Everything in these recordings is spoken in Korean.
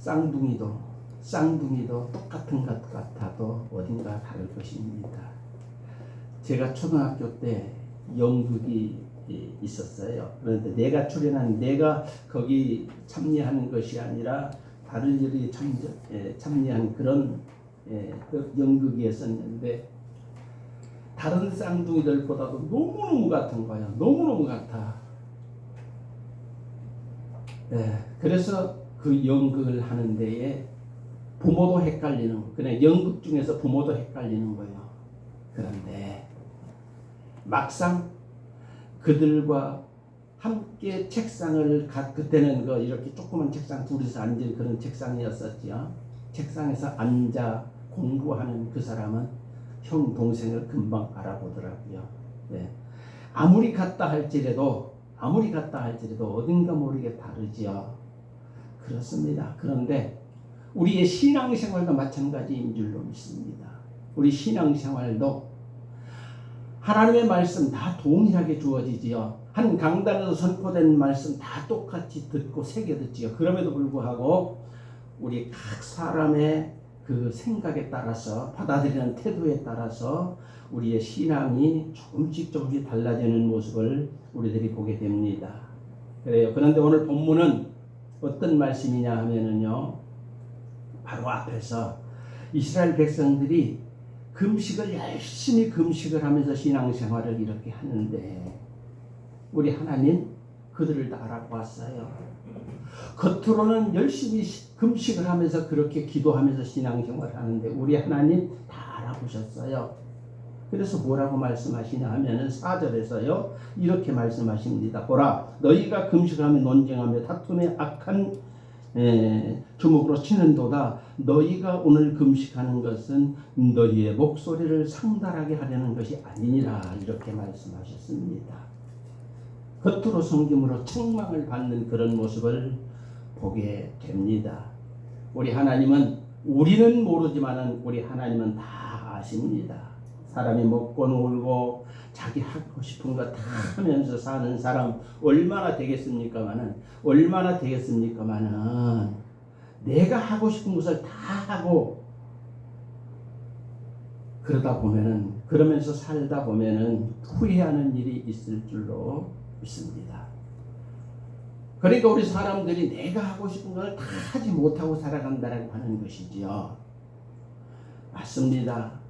쌍둥이도 똑같은 것 같아도 어딘가 다를 것입니다. 제가 초등학교 때 연극이 있었어요. 그런데 내가 출연한, 내가 거기 참여하는 것이 아니라 다른 일이 참여한 그런 그 연극이었었는데, 다른 쌍둥이들보다도 너무너무 같은 거야. 너무너무 같아. 그래서 그 연극을 하는 데에 부모도 헷갈리는 거. 그냥 연극 중에서 부모도 헷갈리는 거예요. 그런데 막상 그들과 함께 책상을 그때는 이렇게 조그만 책상 둘이서 앉은 그런 책상이었었죠. 책상에서 앉아 공부하는 그 사람은 형 동생을 금방 알아보더라고요. 아무리 같다 할지라도 어딘가 모르게 다르지요. 그렇습니다. 그런데 우리의 신앙생활도 마찬가지인 줄로 믿습니다. 우리 신앙생활도 하나님의 말씀 다 동일하게 주어지지요. 한 강단에서 선포된 말씀 다 똑같이 듣고 새겨 듣지요. 그럼에도 불구하고 우리 각 사람의 그 생각에 따라서, 받아들이는 태도에 따라서 우리의 신앙이 조금씩 달라지는 모습을 우리들이 보게 됩니다. 그래요. 그런데 오늘 본문은 어떤 말씀이냐 하면은요, 바로 앞에서 이스라엘 백성들이 열심히 금식을 하면서 신앙생활을 이렇게 하는데, 우리 하나님 그들을 다 알아보았어요. 겉으로는 열심히 금식을 하면서 그렇게 기도하면서 신앙생활을 하는데 우리 하나님 다 알아보셨어요. 그래서 뭐라고 말씀하시냐 하면은 4절에서요 이렇게 말씀하십니다. 보라, 너희가 금식하며 논쟁하며 다툼에 악한 주먹으로 치는도다. 너희가 오늘 금식하는 것은 너희의 목소리를 상달하게 하려는 것이 아니니라. 이렇게 말씀하셨습니다. 겉으로 섬김으로 책망을 받는 그런 모습을 보게 됩니다. 우리 하나님은, 우리는 모르지만은 우리 하나님은 다 아십니다. 사람이 먹고 놀고 자기 하고 싶은 거 다 하면서 사는 사람 얼마나 되겠습니까마는 내가 하고 싶은 것을 다 하고 그러면서 살다 보면은 후회하는 일이 있을 줄로 믿습니다. 그러니까 우리 사람들이 내가 하고 싶은 걸 다 하지 못하고 살아간다라고 하는 것이지요. 맞습니다.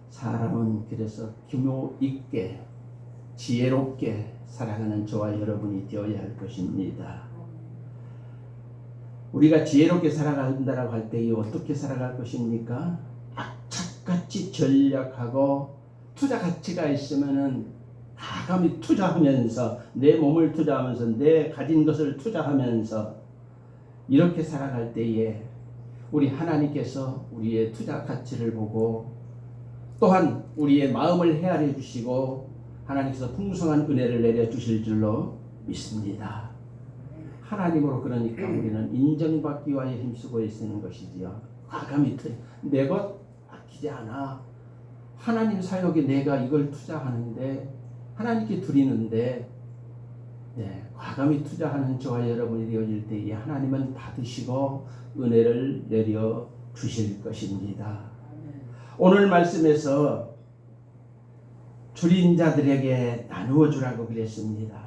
사람은 그래서 규모 있게 지혜롭게 살아가는 저와 여러분이 되어야 할 것입니다. 우리가 지혜롭게 살아간다라고 할 때 어떻게 살아갈 것입니까? 악착같이 전략하고 투자 가치가 있으면은 과감히 투자하면서, 내 몸을 투자하면서, 내 가진 것을 투자하면서 이렇게 살아갈 때에 우리 하나님께서 우리의 투자 가치를 보고 또한 우리의 마음을 헤아려 주시고 하나님께서 풍성한 은혜를 내려 주실 줄로 믿습니다. 하나님으로 그러니까 우리는 인정받기 위하여 힘쓰고 있는 것이지요. 과감히 내 것 아끼지 않아. 하나님 사역에 내가 이걸 투자하는데, 하나님께 드리는데 과감히 투자하는 저와 여러분이 되어질 때에 하나님은 받으시고 은혜를 내려 주실 것입니다. 오늘 말씀에서 줄인 자들에게 나누어 주라고 그랬습니다.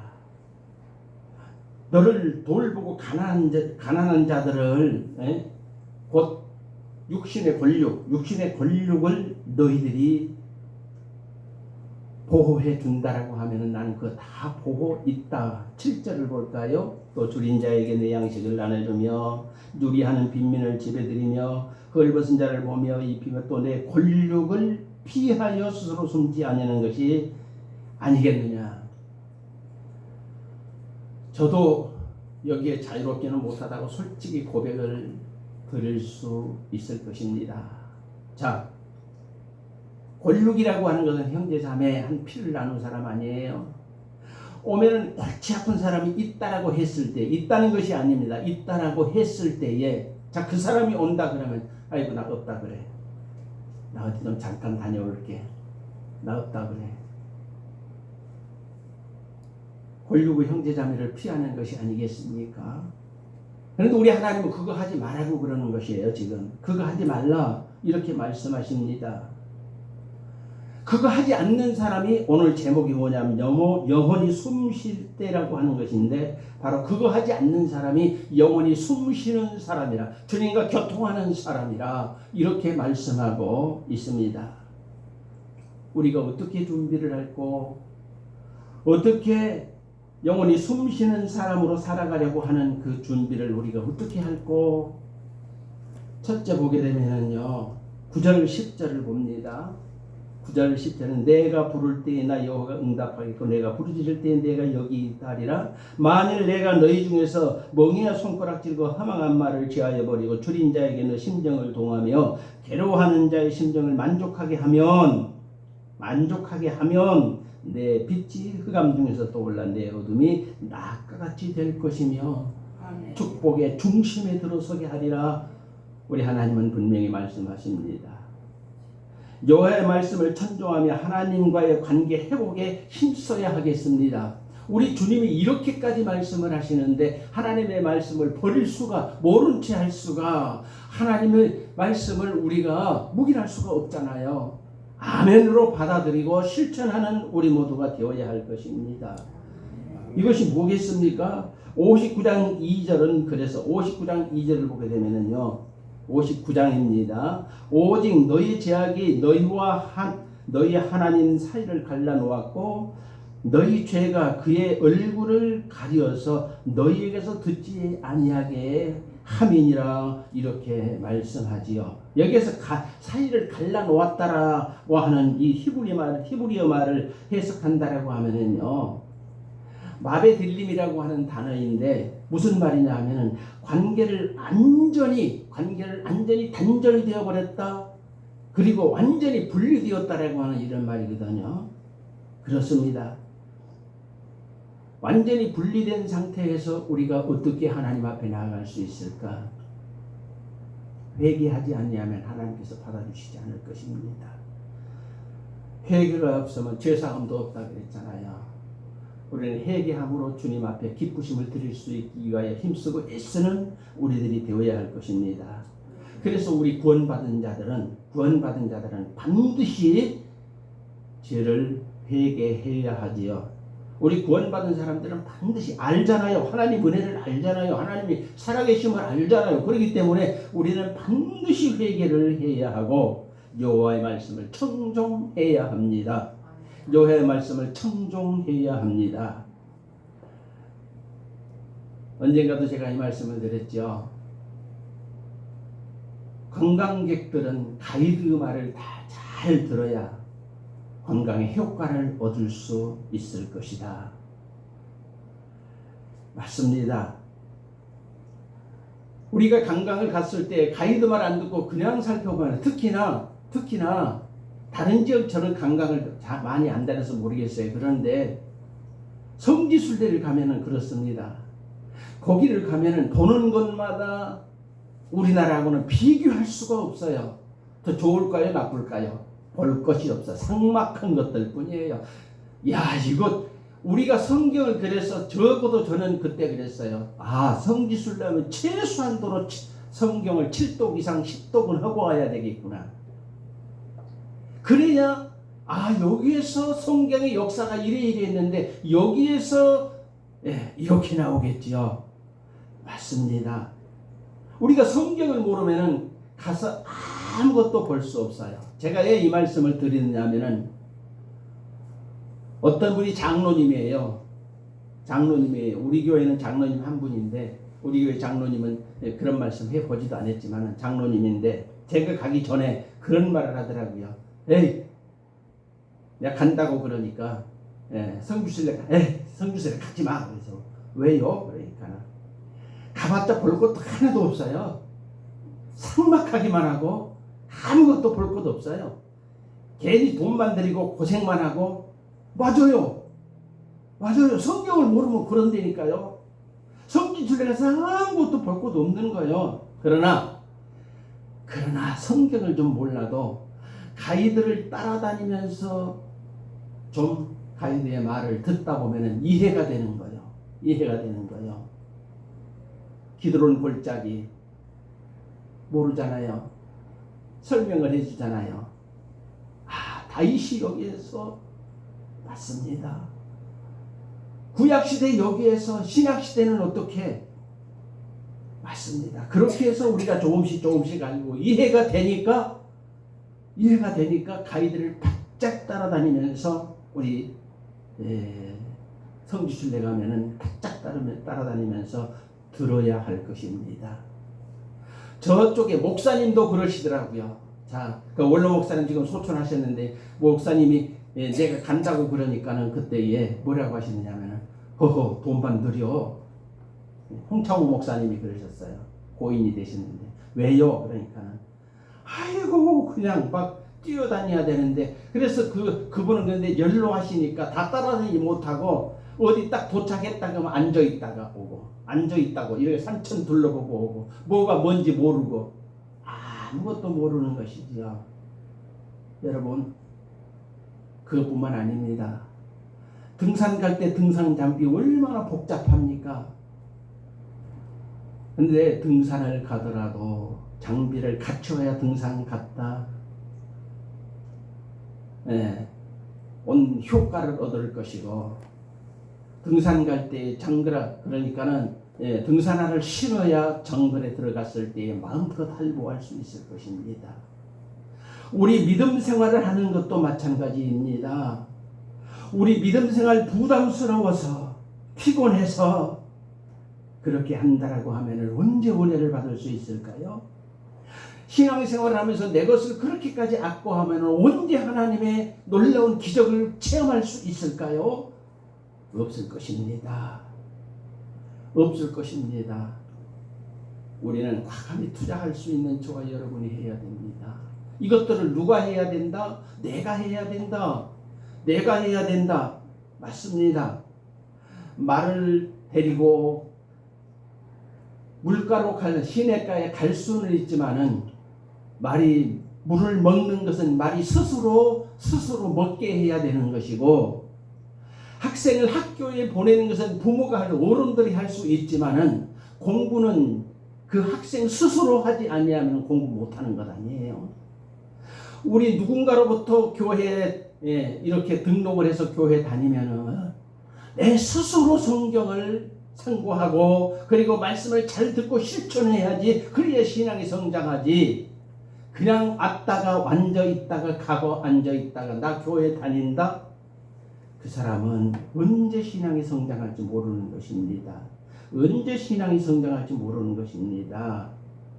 너를 돌보고 가난한 자들을 곧 육신의 권력을 너희들이 보호해 준다라고 하면은 나는 그거 다 보고 있다. 7절을 볼까요? 또 줄인 자에게 내 양식을 나눠주며 누리하는 빈민을 집에 들이며 헐벗은 자를 보며 입히며 또 내 권력을 피하여 스스로 숨지 않는 것이 아니겠느냐. 저도 여기에 자유롭게는 못하다고 솔직히 고백을 드릴 수 있을 것입니다. 자, 권력이라고 하는 것은 형제자매 한 피를 나눈 사람 아니에요. 오면은 골치 아픈 사람이 있다라고 했을 때, 있다는 것이 아닙니다. 있다라고 했을 때에, 자, 그 사람이 온다 그러면, 아이고 나 없다 그래. 나 어디 좀 잠깐 다녀올게. 나 없다 그래. 권력의 형제자매를 피하는 것이 아니겠습니까? 그런데 우리 하나님은 그거 하지 말라고 그러는 것이에요. 지금 그거 하지 말라 이렇게 말씀하십니다. 그거 하지 않는 사람이 오늘 제목이 뭐냐면 영원히 숨 쉴 때라고 하는 것인데, 바로 그거 하지 않는 사람이 영원히 숨 쉬는 사람이라, 주님과 교통하는 사람이라 이렇게 말씀하고 있습니다. 우리가 어떻게 준비를 할고, 어떻게 영원히 숨 쉬는 사람으로 살아가려고 하는 그 준비를 우리가 어떻게 할고, 첫째 보게 되면은요 9절 10절을 봅니다. 9절 10절은 내가 부를 때에 나 여호와가 응답하겠고 내가 부르짖을 때에 내가 여기 있다 하리라. 만일 내가 너희 중에서 멍에나 손가락질과 허망한 말을 제하여 버리고 줄인 자에게 너 심정을 동하며 괴로워하는 자의 심정을 만족하게 하면 내 빛이 흑암 중에서 떠올라 내 어둠이 낮과 같이 될 것이며 아멘. 축복의 중심에 들어서게 하리라. 우리 하나님은 분명히 말씀하십니다. 여호와의 말씀을 천종하며 하나님과의 관계 회복에 힘써야 하겠습니다. 우리 주님이 이렇게까지 말씀을 하시는데 하나님의 말씀을 버릴 수가, 모른 채 할 수가, 하나님의 말씀을 우리가 묵인할 수가 없잖아요. 아멘으로 받아들이고 실천하는 우리 모두가 되어야 할 것입니다. 이것이 뭐겠습니까? 59장 2절은 그래서 59장 2절을 보게 되면은요 59장입니다. 오직 너희 죄악이 너희 하나님 사이를 갈라놓았고 너희 죄가 그의 얼굴을 가려서 너희에게서 듣지 아니하게 함이니라 이렇게 말씀하지요. 여기에서 사이를 갈라놓았다라고 하는 이 히브리어 말을 해석한다라고 하면은요 마베딜림이라고 하는 단어인데 무슨 말이냐 하면은 관계를 완전히 단절이 되어 버렸다, 그리고 완전히 분리되었다라고 하는 이런 말이거든요. 그렇습니다. 완전히 분리된 상태에서 우리가 어떻게 하나님 앞에 나아갈 수 있을까? 회개하지 않으면 하나님께서 받아주시지 않을 것입니다. 회개가 없으면 죄사함도 없다 그랬잖아요. 우리는 회개함으로 주님 앞에 기쁘심을 드릴 수 있기 위하여 힘쓰고 애쓰는 우리들이 되어야 할 것입니다. 그래서 우리 구원받은 자들은 반드시 죄를 회개해야 하지요. 우리 구원받은 사람들은 반드시 알잖아요. 하나님 은혜를 알잖아요. 하나님이 살아계심을 알잖아요. 그렇기 때문에 우리는 반드시 회개를 해야 하고 여호와의 말씀을 청종해야 합니다. 여호와의 말씀을 청종해야 합니다. 언젠가도 제가 이 말씀을 드렸죠. 관광객들은 가이드 말을 다 잘 들어야 관광의 효과를 얻을 수 있을 것이다. 맞습니다. 우리가 관광을 갔을 때 가이드 말 안 듣고 그냥 살펴보면, 특히나 다른 지역 저는 관광을 많이 안 다녀서 모르겠어요. 그런데 성지순례를 가면은 그렇습니다. 거기를 가면은 보는 것마다 우리나라하고는 비교할 수가 없어요. 더 좋을까요? 나쁠까요? 볼 것이 없어. 삭막한 것들 뿐이에요. 야, 이거 우리가 성경을 그래서 적어도 저는 그때 그랬어요. 성지순례하면 최소한도로 성경을 7독 이상 10독은 하고 와야 되겠구나. 그래야 여기에서 성경의 역사가 이래 했는데 여기에서 이렇게 나오겠지요. 맞습니다. 우리가 성경을 모르면은 가서 아무것도 볼 수 없어요. 제가 왜 이 말씀을 드리느냐면은 어떤 분이 장로님이에요. 우리 교회는 장로님 한 분인데, 우리 교회 장로님은 그런 말씀 해보지도 않았지만 장로님인데, 제가 가기 전에 그런 말을 하더라고요. 내가 간다고 그러니까 성주순례 가지 마. 그래서 왜요? 그러니까 가봤자 볼 것도 하나도 없어요. 삭막하기만 하고 아무것도 볼 것도 없어요. 괜히 돈만 들이고 고생만 하고. 맞아요. 성경을 모르면 그런다니까요. 성지순례 가서 아무것도 볼 것도 없는 거예요. 그러나 성경을 좀 몰라도 가이드를 따라다니면서 좀 가이드의 말을 듣다 보면은 이해가 되는 거예요. 기드론 골짜기 모르잖아요. 설명을 해주잖아요. 다윗이 여기에서 맞습니다. 구약시대 여기에서 신약시대는 어떻게 맞습니다. 그렇게 해서 우리가 조금씩 알고 이해가 되니까 가이드를 바짝 따라다니면서 우리 성지순례 가면은 바짝 따라다니면서 들어야 할 것입니다. 저쪽에 목사님도 그러시더라고요. 자, 그 원로 목사님 지금 소천하셨는데 목사님이 내가 간다고 그러니까는 그때에 뭐라고 하시느냐면은 허허 돈만 들여. 홍창호 목사님이 그러셨어요. 고인이 되시는데 왜요? 그러니까는 아이고 그냥 막 뛰어다녀야 되는데 그래서 그분은 근데 연로하시니까 다 따라다니지 못하고 어디 딱 도착했다 그러면 앉아있다고 이렇게 산천 둘러보고 오고 뭐가 뭔지 모르고 아무것도 모르는 것이지요. 여러분 그것뿐만 아닙니다. 등산 갈 때 등산 장비 얼마나 복잡합니까? 근데 등산을 가더라도 장비를 갖춰야 등산 갔다 온 효과를 얻을 것이고 등산 갈 때 그러니까는 등산화를 신어야 정글에 들어갔을 때 마음껏 활보할 수 있을 것입니다. 우리 믿음 생활을 하는 것도 마찬가지입니다. 우리 믿음 생활 부담스러워서 피곤해서 그렇게 한다라고 하면 언제 은혜를 받을 수 있을까요? 신앙생활을 하면서 내 것을 그렇게까지 악고하면 언제 하나님의 놀라운 기적을 체험할 수 있을까요? 없을 것입니다. 없을 것입니다. 우리는 과감히 투자할 수 있는 저와 여러분이 해야 됩니다. 이것들을 누가 해야 된다? 내가 해야 된다. 내가 해야 된다. 맞습니다. 말을 데리고 물가로 시냇가에 갈 수는 있지만은 물을 먹는 것은 말이 스스로 먹게 해야 되는 것이고 학생을 학교에 보내는 것은 부모가 어른들이 할 수 있지만은 공부는 그 학생 스스로 하지 아니하면 공부 못하는 것 아니에요. 우리 누군가로부터 교회에 이렇게 등록을 해서 교회 다니면은 내 스스로 성경을 참고하고 그리고 말씀을 잘 듣고 실천해야지. 그래야 신앙이 성장하지. 그냥 앉다가 앉아있다가 가고 앉아있다가 나 교회 다닌다. 그 사람은 언제 신앙이 성장할지 모르는 것입니다. 언제 신앙이 성장할지 모르는 것입니다.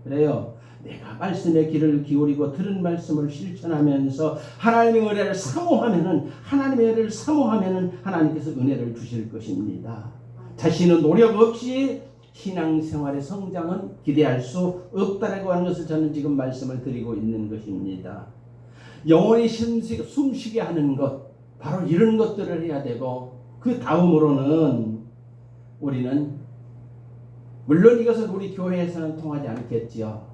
그래요. 내가 말씀의 귀를 기울이고 들은 말씀을 실천하면서 하나님의 은혜를 사모하면은 하나님께서 은혜를 주실 것입니다. 자신의 노력 없이 신앙생활의 성장은 기대할 수 없다라고 하는 것을 저는 지금 말씀을 드리고 있는 것입니다. 영혼이 숨쉬게 하는 것, 바로 이런 것들을 해야 되고 그 다음으로는 우리는 물론 이것은 우리 교회에서는 통하지 않겠지요.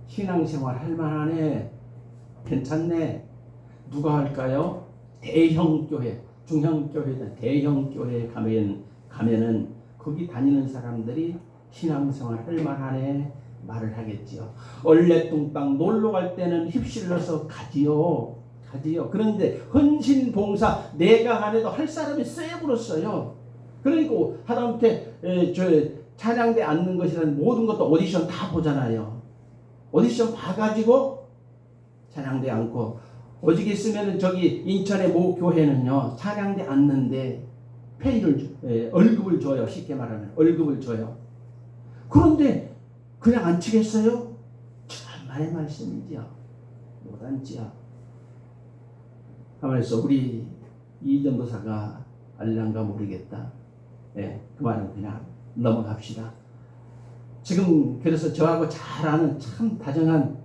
신앙생활 할 만하네, 괜찮네. 누가 할까요? 대형교회, 중형교회든 대형교회에 가면은 거기 다니는 사람들이 신앙생활 할 만하네 말을 하겠지요. 얼레뚱땅 놀러 갈 때는 휩실러서 가지요. 그런데 헌신 봉사 내가 안 해도 할 사람이 쎄불었어요. 그러니까 하다못해 찬양대 앉는 것이라는 모든 것도 오디션 다 보잖아요. 오디션 봐가지고 찬양대 앉고 오직 있으면 저기 인천의 모 교회는요 찬양대 앉는데 월급을 줘요. 쉽게 말하면 월급을 줘요. 그런데 그냥 앉히겠어요? 천만의 말씀이지요. 못 앉지요. 하면서 우리 이전도사가 알란가 모르겠다. 그 말은 그냥 넘어갑시다. 지금 그래서 저하고 잘 아는 참 다정한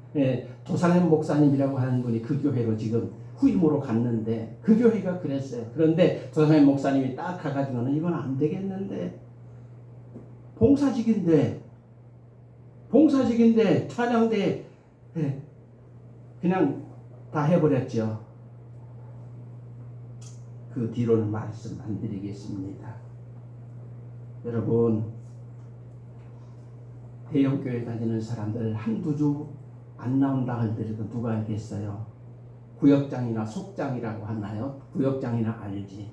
도상현 목사님이라고 하는 분이 그 교회로 지금 후임으로 갔는데 그 교회가 그랬어요. 그런데 도상현 목사님이 딱 가가지고는 이건 안 되겠는데 봉사직인데 찬양대 그냥 다 해버렸죠. 그 뒤로는 말씀 안 드리겠습니다. 여러분 대형교회 다니는 사람들 한두 주 안 나온다 할때도 누가 알겠어요? 구역장이나 속장이라고 하나요? 구역장이나 알지.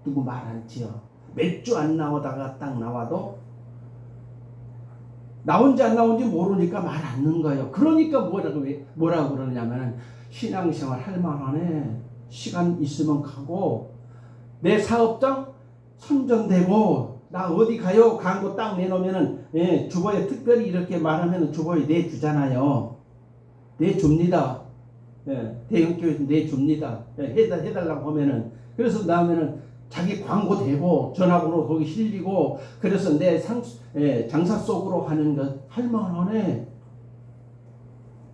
누구 말 않지요. 몇 주 안 나오다가 딱 나와도 나온지 안 나온지 모르니까 말 않는 거예요. 그러니까 뭐라고 그러냐면은 신앙생활 할 만하네. 시간 있으면 가고 내 사업장 선전되고 나 어디 가요? 광고 딱 내놓으면은 주보에 특별히 이렇게 말하면은 주보에 내주잖아요. 내줍니다. 대형교회에서 내줍니다. 해달라고 하면은 그래서 나오면은 자기 광고 되고 전화번호 거기 실리고 그래서 내 장사 속으로 하는 것 할만하네.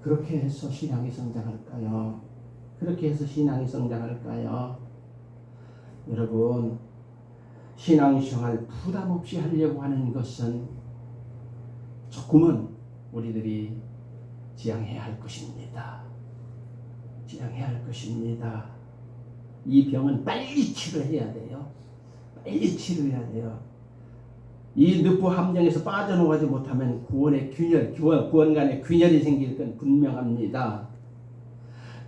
그렇게 해서 신앙이 성장할까요? 그렇게 해서 신앙이 성장할까요? 여러분, 신앙생활 부담 없이 하려고 하는 것은 조금은 우리들이 지양해야 할 것입니다. 지양해야 할 것입니다. 이 병은 빨리 치료해야 돼요. 빨리 치료해야 돼요. 이 늪부 함정에서 빠져나가지 못하면 구원 간의 균열이 생길 건 분명합니다.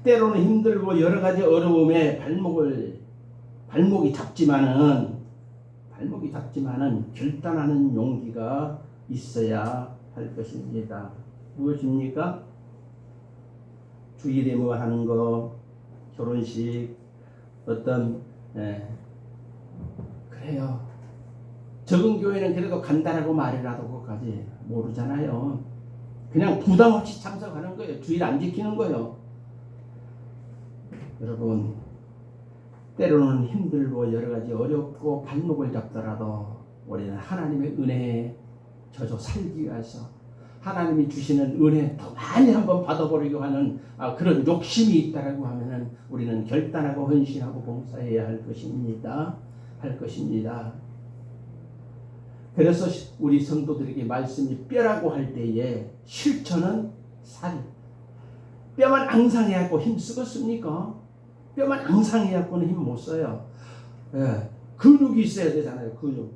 때로는 힘들고 여러 가지 어려움에 발목이 잡지만은 결단하는 용기가 있어야 할 것입니다. 무엇입니까? 주일에 하는 거, 결혼식, 그래요. 적은 교회는 그래도 간다라고 말이라도 그것까지 모르잖아요. 그냥 부담 없이 참석하는 거예요. 주일 안 지키는 거예요. 여러분, 때로는 힘들고 여러 가지 어렵고 발목을 잡더라도 우리는 하나님의 은혜에 젖어 살기 위해서 하나님이 주시는 은혜 더 많이 한번 받아보려고 하는 그런 욕심이 있다라고 하면은 우리는 결단하고 헌신하고 봉사해야 할 것입니다. 그래서 우리 성도들에게 말씀이 뼈라고 할 때에 실천은 살. 뼈만 앙상해갖고 힘 쓰겠습니까? 뼈만 앙상해갖고는 힘 못 써요. 근육이 있어야 되잖아요. 근육.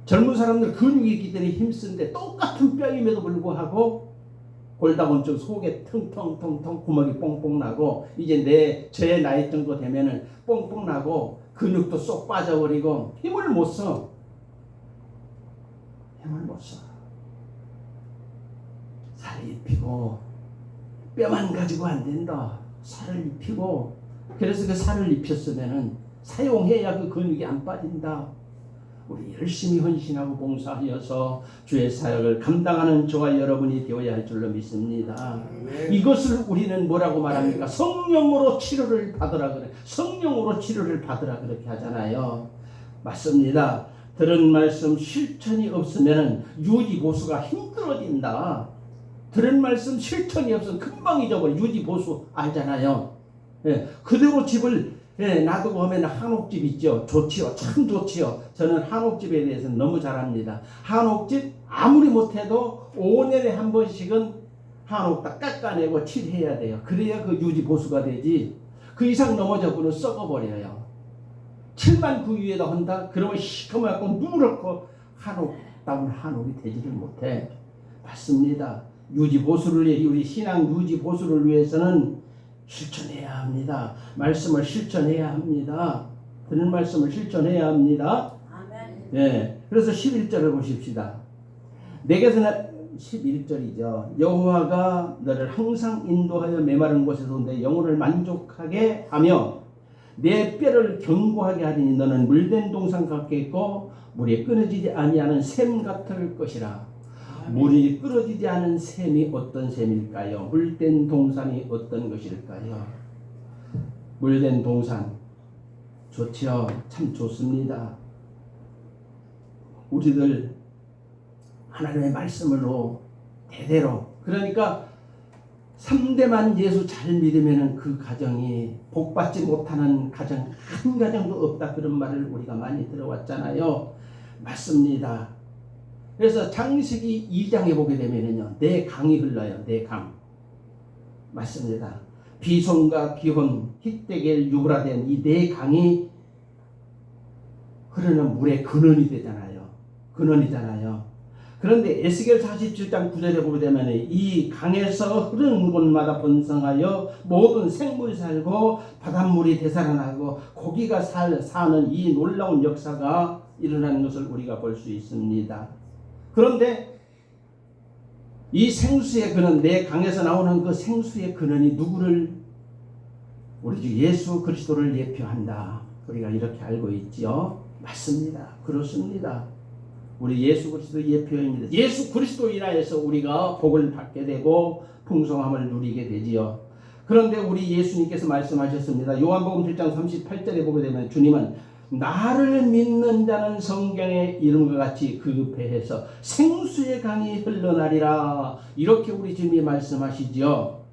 젊은 사람들 근육이 있기 때문에 힘쓰는데 똑같은 뼈임에도 불구하고 골다공증 속에 텅텅텅텅 구멍이 뽕뽕 나고 이제 제 나이 정도 되면은 뽕뽕 나고 근육도 쏙 빠져버리고 힘을 못 써. 살이 입히고 뼈만 가지고 안 된다. 살을 입히고 그래서 그 살을 입혔으면은 사용해야 그 근육이 안 빠진다. 우리 열심히 헌신하고 봉사하여서 주의 사역을 감당하는 저와 여러분이 되어야 할 줄로 믿습니다. 이것을 우리는 뭐라고 말합니까? 성령으로 치료를 받으라 그래. 성령으로 치료를 받으라 그렇게 하잖아요. 맞습니다. 들은 말씀 실천이 없으면 유지보수가 힘들어진다. 들은 말씀 실천이 없으면 금방 잊어버려. 유지보수 알잖아요. 그대로 집을 놔두고 하면 한옥집 있죠. 좋지요. 참 좋지요. 저는 한옥집에 대해서는 너무 잘합니다. 한옥집 아무리 못해도 5년에 한 번씩은 한옥 다 깎아내고 칠해야 돼요. 그래야 그 유지보수가 되지. 그 이상 넘어져버리면 썩어버려요. 칠만 그 위에다 한다? 그러면 시커멓고 누렇고 한옥이 되지를 못해. 맞습니다. 유지보수를 위해 우리 신앙 유지보수를 위해서는 실천해야 합니다. 말씀을 실천해야 합니다. 듣는 말씀을 실천해야 합니다. 아멘. 그래서 11절을 보십시다. 내게서는 11절이죠. 여호와가 너를 항상 인도하여 메마른 곳에서 내 영혼을 만족하게 하며 내 뼈를 견고하게 하리니 너는 물된 동산 같겠고 물이 끊어지지 아니하는 샘 같을 것이라. 물이 끊어지지 않은 샘이 어떤 샘일까요? 물된 동산이 어떤 것일까요? 물된 동산 좋지요. 참 좋습니다. 우리들 하나님의 말씀으로 대대로 그러니까 3대만 예수 잘 믿으면 그 가정이 복받지 못하는 가정 한 가정도 없다. 그런 말을 우리가 많이 들어왔잖아요. 맞습니다. 그래서 창세기 2장에 보게 되면요, 내 강이 흘러요. 내 강. 맞습니다. 비손과 기혼, 히데겔, 유브라덴 이 네 강이 흐르는 물의 근원이 되잖아요. 근원이잖아요. 그런데 에스겔 47장 9절에 보게 되면 이 강에서 흐르는 곳마다 번성하여 모든 생물이 살고 바닷물이 되살아나고 고기가 사는 이 놀라운 역사가 일어나는 것을 우리가 볼 수 있습니다. 그런데 이 생수의 근원, 내 강에서 나오는 그 생수의 근원이 누구를, 우리 주 예수 그리스도를 예표한다. 우리가 이렇게 알고 있지요. 맞습니다. 그렇습니다. 우리 예수 그리스도의 예표입니다. 예수 그리스도 인하여서 우리가 복을 받게 되고 풍성함을 누리게 되지요. 그런데 우리 예수님께서 말씀하셨습니다. 요한복음 7장 38절에 보게 되면 주님은 나를 믿는 자는 성경의 이름과 같이 그 배에서 생수의 강이 흘러나리라. 이렇게 우리 주님이 말씀하시죠.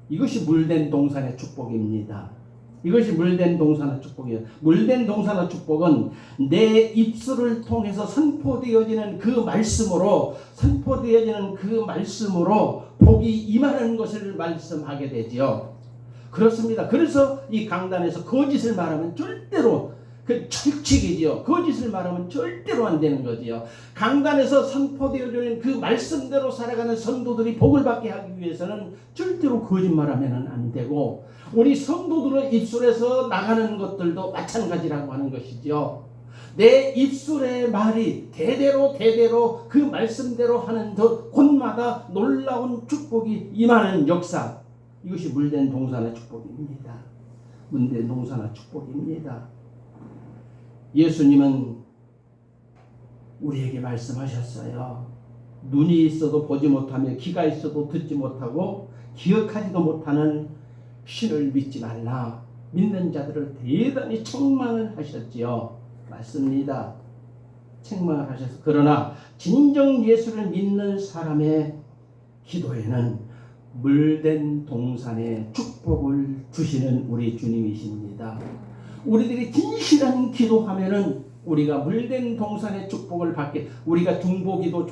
이것이 물된 동산의 축복입니다. 이것이 물된 동산의 축복이에요. 물된 동산의 축복은 내 입술을 통해서 선포되어지는 그 말씀으로 복이 임하는 것을 말씀하게 되지요. 그렇습니다. 그래서 이 강단에서 거짓을 말하면 절대로 그 철칙이지요. 거짓을 말하면 절대로 안 되는 거지요. 강단에서 선포되어지는 그 말씀대로 살아가는 성도들이 복을 받게 하기 위해서는 절대로 거짓말하면 안 되고, 우리 성도들의 입술에서 나가는 것들도 마찬가지라고 하는 것이죠. 내 입술의 말이 대대로 그 말씀대로 하는 곳마다 놀라운 축복이 임하는 역사, 이것이 물된 동산의 축복입니다. 물된 동산의 축복입니다. 예수님은 우리에게 말씀하셨어요. 눈이 있어도 보지 못하며 귀가 있어도 듣지 못하고 기억하지도 못하는 신을 믿지 말라. 믿는 자들을 대단히 책망을 하셨지요. 맞습니다. 책망을 하셔서, 그러나 진정 예수를 믿는 사람의 기도에는 물된 동산의 축복을 주시는 우리 주님이십니다. 우리들이 진실한 기도하면은 우리가 물된 동산의 축복을 받게, 우리가 중보기도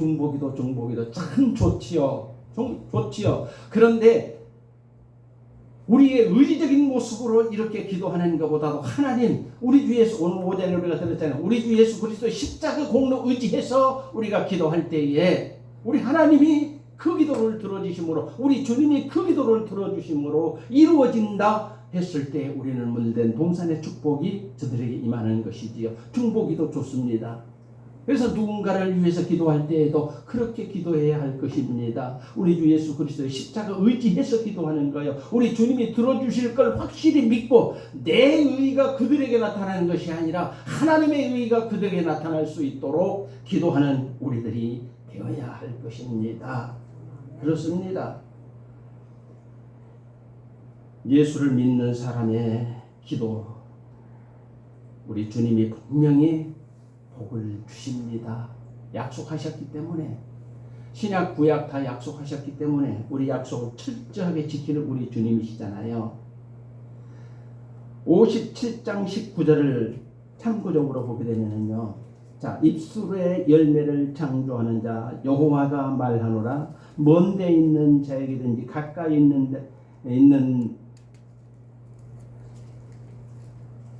참 좋지요. 좋지요. 그런데 우리의 의지적인 모습으로 이렇게 기도하는 것보다도 하나님, 우리 주 예수, 오늘 5절에 우리가 들었잖아요. 우리 주 예수 그리스도의 십자가 공로 의지해서 우리가 기도할 때에 우리 하나님이 그 기도를 들어주심으로, 우리 주님이 그 기도를 들어주심으로 이루어진다 했을 때 우리는 물된 동산의 축복이 저들에게 임하는 것이지요. 중보기도 좋습니다. 그래서 누군가를 위해서 기도할 때에도 그렇게 기도해야 할 것입니다. 우리 주 예수 그리스도의 십자가 의지해서 기도하는 거예요. 우리 주님이 들어주실 걸 확실히 믿고 내 의의가 그들에게 나타나는 것이 아니라 하나님의 의의가 그들에게 나타날 수 있도록 기도하는 우리들이 되어야 할 것입니다. 그렇습니다. 예수를 믿는 사람의 기도, 우리 주님이 분명히 복을 주십니다. 약속하셨기 때문에, 신약 구약 다 약속하셨기 때문에 우리 약속을 철저하게 지키는 우리 주님이시잖아요. 57장 19절을 참고적으로 보게 되면요, 자, 입술의 열매를 창조하는 자 여호와가 말하노라. 먼데 있는 자에게든지 가까이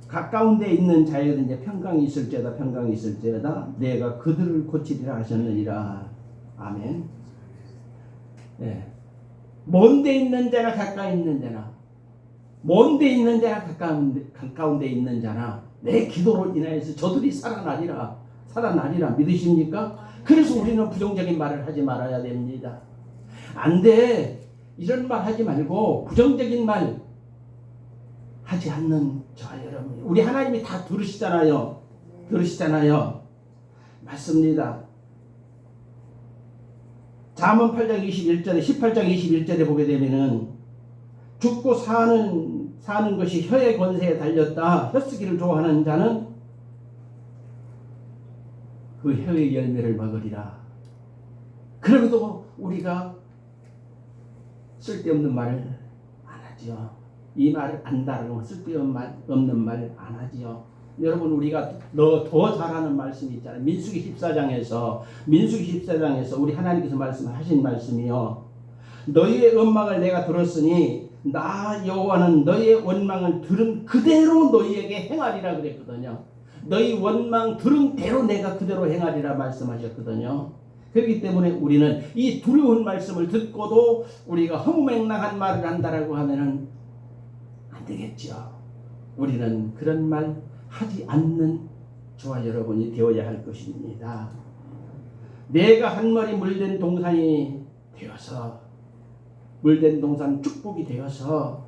가까운데 있는 자에게든지 평강이 있을지어다 내가 그들을 고치리라 하셨느니라. 아멘. 예. 먼데 있는 자나 가까이 있는 자나, 먼데 있는 자나 가까운데 있는 자나 내 기도로 인하여서 저들이 살아나리라 믿으십니까? 그래서 우리는 부정적인 말을 하지 말아야 됩니다. 안 돼. 이런 말 하지 말고 부정적인 말 하지 않는 저와 여러분, 우리 하나님이 다 들으시잖아요. 맞습니다. 잠언 8장 21절에 18장 21절에 보게 되면은 죽고 사는 것이 혀의 권세에 달렸다. 혀쓰기를 좋아하는 자는 그 혀의 열매를 먹으리라. 그럼에도 우리가 쓸데없는 말을 안 하지요. 이 말을 안다라고 쓸데없는 말 안 하지요. 여러분, 우리가 더 잘하는 말씀이 있잖아요. 민수기 14장에서 우리 하나님께서 말씀하신 말씀이요. 너희의 원망을 내가 들었으니 나 여호와는 너희의 원망을 들은 그대로 너희에게 행하리라 그랬거든요. 너희 원망 들은 대로 내가 그대로 행하리라 말씀하셨거든요. 그렇기 때문에 우리는 이 두려운 말씀을 듣고도 우리가 허무맹랑한 말을 한다라고 하면은 안 되겠죠. 우리는 그런 말 하지 않는 저와 여러분이 되어야 할 것입니다. 내가 한 머리 물된 동산이 되어서, 물된 동산 축복이 되어서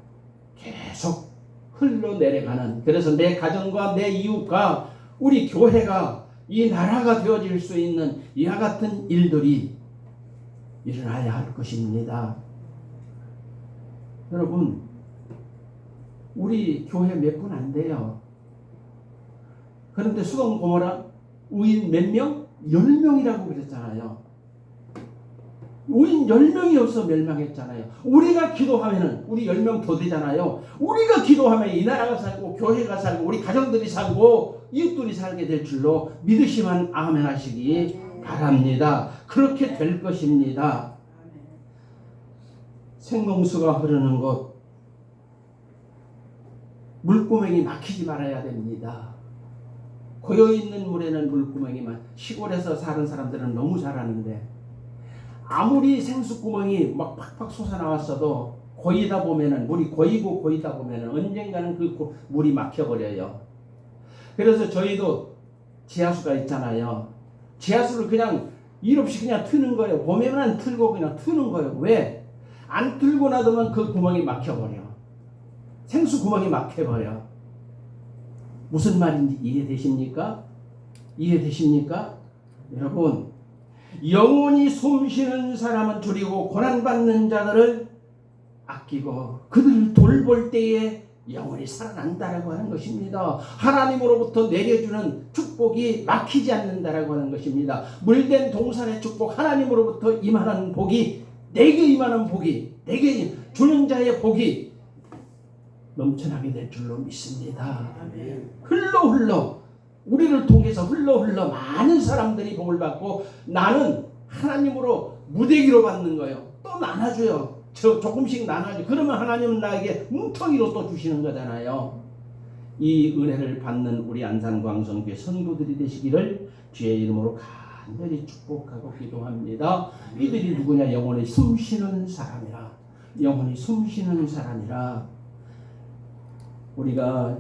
계속 흘러내려가는, 그래서 내 가정과 내 이웃과 우리 교회가 이 나라가 되어질 수 있는 이와 같은 일들이 일어나야 할 것입니다. 여러분, 우리 교회 몇 분 안 돼요. 그런데 소돔 고모라 의인 몇 명? 10명이라고 그랬잖아요. 의인 10명이어서 멸망했잖아요. 우리가 기도하면은 우리 10명 더 되잖아요. 우리가 기도하면 이 나라가 살고 교회가 살고 우리 가정들이 살고 이웃들이 살게 될 줄로 믿으시면 아멘 하시기 바랍니다. 그렇게 될 것입니다. 생명수가 흐르는 곳, 물구멍이 막히지 말아야 됩니다. 고여있는 물에는 물구멍이 시골에서 사는 사람들은 너무 잘 아는데, 아무리 생수구멍이 막 팍팍 솟아나왔어도 고이다 보면은, 물이 고이고 고이다 보면은 언젠가는 그 물이 막혀버려요. 그래서 저희도 지하수가 있잖아요. 지하수를 그냥 일 없이 그냥 트는 거예요. 봄에만 틀고 그냥 트는 거예요. 왜? 안 틀고 놔두면 그 구멍이 막혀버려. 생수구멍이 막혀버려. 무슨 말인지 이해되십니까? 이해되십니까? 여러분, 영원히 숨쉬는 사람은 줄이고 고난받는 자들을 아끼고 그들을 돌볼 때에 영원히 살아난다라고 하는 것입니다. 하나님으로부터 내려주는 축복이 막히지 않는다라고 하는 것입니다. 물된 동산의 축복, 하나님으로부터 임하는 복이, 내게 임하는 복이, 내게 주는 자의 복이 넘쳐나게 될 줄로 믿습니다. 흘러 우리를 통해서 흘러 많은 사람들이 복을 받고, 나는 하나님으로 무대기로 받는 거예요. 또 나눠줘요. 조금씩 나눠줘. 그러면 하나님은 나에게 뭉텅이로 또 주시는 거잖아요. 이 은혜를 받는 우리 안산광성교회 성도들이 되시기를 주의 이름으로 간절히 축복하고 기도합니다. 이들이 누구냐? 영원히 숨쉬는 사람이라. 영원히 숨쉬는 사람이라. 우리가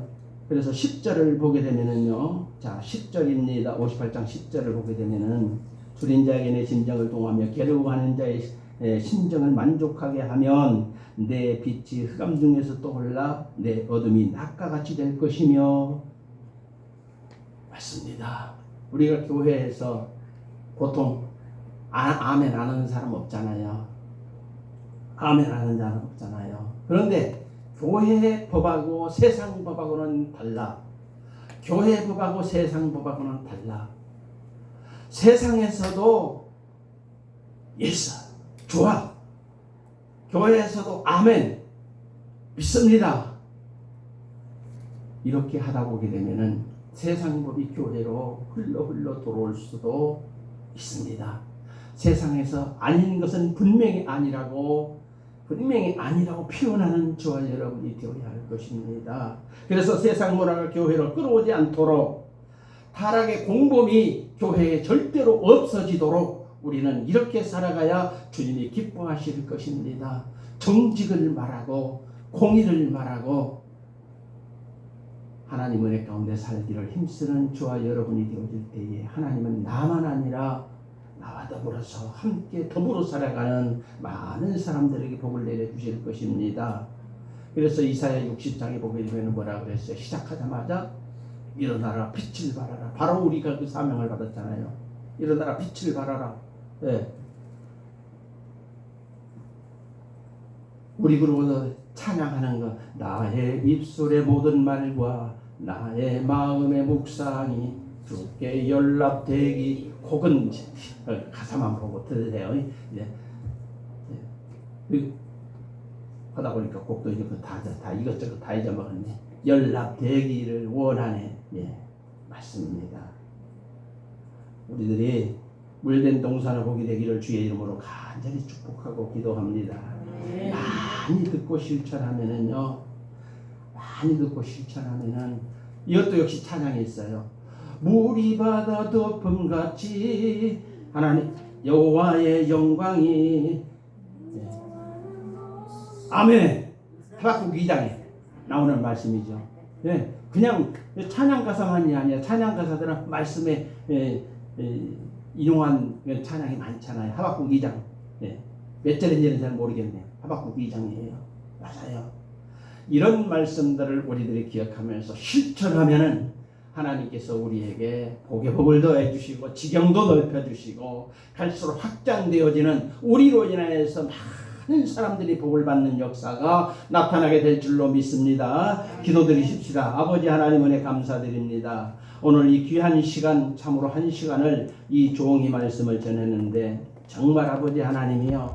그래서 10절을 보게 되면은요, 자 10절입니다. 58장 10절을 보게 되면은, 줄인 자에게 내 심정을 동하며 괴로워하는 자의 심정을 만족하게 하면 내 빛이 흑암 중에서 떠올라 내 어둠이 낮과 같이 될 것이며. 맞습니다. 우리가 교회에서 보통 아멘 안 하는 사람 없잖아요. 아멘 하는 사람 없잖아요. 그런데 교회의 법하고 세상 법하고는 달라. 교회의 법하고 세상 법하고는 달라. 세상에서도 예스, 좋아. 교회에서도 아멘, 믿습니다. 이렇게 하다 보게 되면은 세상 법이 교회로 흘러 들어올 수도 있습니다. 세상에서 아닌 것은 분명히 아니라고 표현하는 저와 여러분이 되어야 할 것입니다. 그래서 세상 문화가 교회로 끌어오지 않도록, 타락의 공범이 교회에 절대로 없어지도록 우리는 이렇게 살아가야 주님이 기뻐하실 것입니다. 정직을 말하고 공의를 말하고 하나님 은혜 가운데 살기를 힘쓰는 저와 여러분이 되어질 때에 하나님은 나만 아니라 나와 더불어서 함께 더불어 살아가는 많은 사람들에게 복을 내려주실 것입니다. 그래서 이사야 60장에 보게 되면 뭐라 그랬어요? 시작하자마자 일어나라, 빛을 발하라. 바로 우리가 그 사명을 받았잖아요. 일어나라, 빛을 발하라. 네. 우리 그러고서 찬양하는 거, 나의 입술의 모든 말과 나의 마음의 묵상이 주께 연락되기. 곡은 가사만 보고 들으세요. 하다 보니까 곡도 이제 다 이것저것 다 잊어먹었네. 연락되기를 원하네. 예, 맞습니다. 우리들이 물된 동산을 보게 되기를 주의 이름으로 간절히 축복하고 기도합니다. 많이 듣고 실천하면은요, 이것도 역시 찬양이 있어요. 물이 바다 덮음같이 하나님 여호와의 영광이 아멘. 하박국 2장에 나오는 말씀이죠. 예, 그냥 찬양 가사만이 아니라 찬양 가사들은 말씀에 인용한 찬양이 많잖아요. 하박국 2장. 예, 몇 절인지는 잘 모르겠네요. 하박국 2장이에요. 맞아요. 이런 말씀들을 우리들이 기억하면서 실천하면은 하나님께서 우리에게 복에 복을 더해 주시고 지경도 넓혀 주시고 갈수록 확장되어지는 우리로 인하여서 많은 사람들이 복을 받는 역사가 나타나게 될 줄로 믿습니다. 기도드리십시다. 아버지 하나님 은혜 감사드립니다. 오늘 이 귀한 시간 참으로 한 시간을 이 종이 말씀을 전했는데 정말 아버지 하나님이여